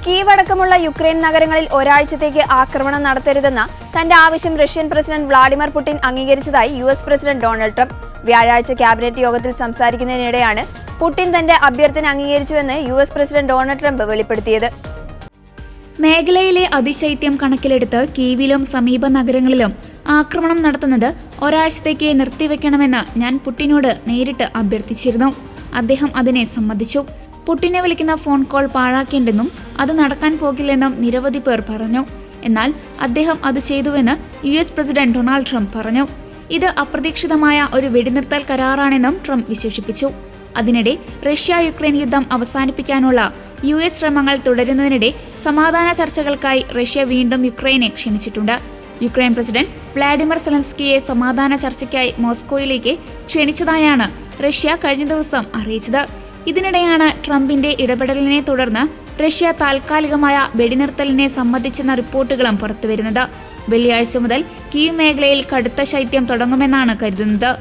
Kyiv അടക്കമുള്ള Ukraine നഗരങ്ങളിൽ ഒരാഴ്ചത്തേക്ക് ആക്രമണം നടത്തരുതെന്ന തന്റെ ആവശ്യം റഷ്യൻ പ്രസിഡന്റ് വ്ളാഡിമിർ പുടിൻ അംഗീകരിച്ചതായി യുഎസ് പ്രസിഡന്റ് ഡൊണാൾഡ് ട്രംപ്. വ്യാഴാഴ്ച ക്യാബിനറ്റ് യോഗത്തിൽ സംസാരിക്കുന്നതിനിടെയാണ് പുടിൻ തന്റെ അഭ്യർത്ഥന അംഗീകരിച്ചുവെന്ന് യുഎസ് പ്രസിഡന്റ് ഡൊണാൾഡ് ട്രംപ് വെളിപ്പെടുത്തിയത്. മേഖലയിലെ അതിശൈത്യം കണക്കിലെടുത്ത് കീവിലും സമീപ നഗരങ്ങളിലും ആക്രമണം നടത്തുന്നത് ഒരാഴ്ചത്തേക്ക് നിർത്തിവെക്കണമെന്ന് ഞാൻ പുടിനോട് നേരിട്ട് അഭ്യർത്ഥിച്ചിരുന്നു. അദ്ദേഹം അതിനെ സമ്മതിച്ചു. പുടിനെ വിളിക്കുന്ന ഫോൺ കോൾ പാഴാക്കേണ്ടെന്നും അത് നടക്കാൻ പോകില്ലെന്നും നിരവധി പേർ പറഞ്ഞു. എന്നാൽ അദ്ദേഹം അത് ചെയ്തുവെന്ന് യുഎസ് പ്രസിഡന്റ് ഡൊണാൾഡ് ട്രംപ് പറഞ്ഞു. ഇത് അപ്രതീക്ഷിതമായ ഒരു വെടിനിർത്തൽ കരാറാണെന്നും ട്രംപ് വിശേഷിപ്പിച്ചു. അതിനിടെ റഷ്യ യുക്രൈൻ യുദ്ധം അവസാനിപ്പിക്കാനുള്ള യുഎസ് ശ്രമങ്ങൾ തുടരുന്നതിനിടെ സമാധാന ചർച്ചകൾക്കായി റഷ്യ വീണ്ടും യുക്രൈനെ ക്ഷണിച്ചിട്ടുണ്ട്. യുക്രൈൻ പ്രസിഡന്റ് വ്ളാഡിമിർ സെലൻസ്കിയെ സമാധാന ചർച്ചയ്ക്കായി മോസ്കോയിലേക്ക് ക്ഷണിച്ചതായാണ് റഷ്യ കഴിഞ്ഞ ദിവസം അറിയിച്ചത്. ഇതിനിടെയാണ് ട്രംപിന്റെ ഇടപെടലിനെ തുടർന്ന് റഷ്യ താൽക്കാലികമായ വെടിനിർത്തലിനെ സമ്മതിച്ചെന്ന റിപ്പോർട്ടുകളും പുറത്തുവരുന്നത്. വെള്ളിയാഴ്ച മുതൽ കീവ് മേഖലയിൽ കടുത്ത ശൈത്യം തുടങ്ങുമെന്നാണ് കരുതുന്നത്.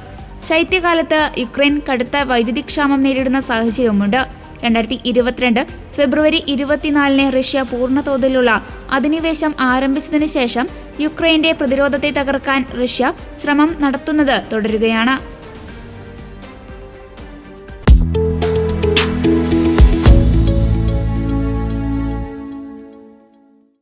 ശൈത്യകാലത്ത് യുക്രൈൻ കടുത്ത വൈദ്യുതി ക്ഷാമം നേരിടുന്ന സാഹചര്യവുമുണ്ട്. 2022 ഫെബ്രുവരി 24 റഷ്യ പൂർണ്ണതോതിലുള്ള അധിനിവേശം ആരംഭിച്ചതിന് ശേഷം യുക്രൈന്റെ പ്രതിരോധത്തെ തകർക്കാൻ റഷ്യ ശ്രമം നടത്തുന്നത് തുടരുകയാണ്.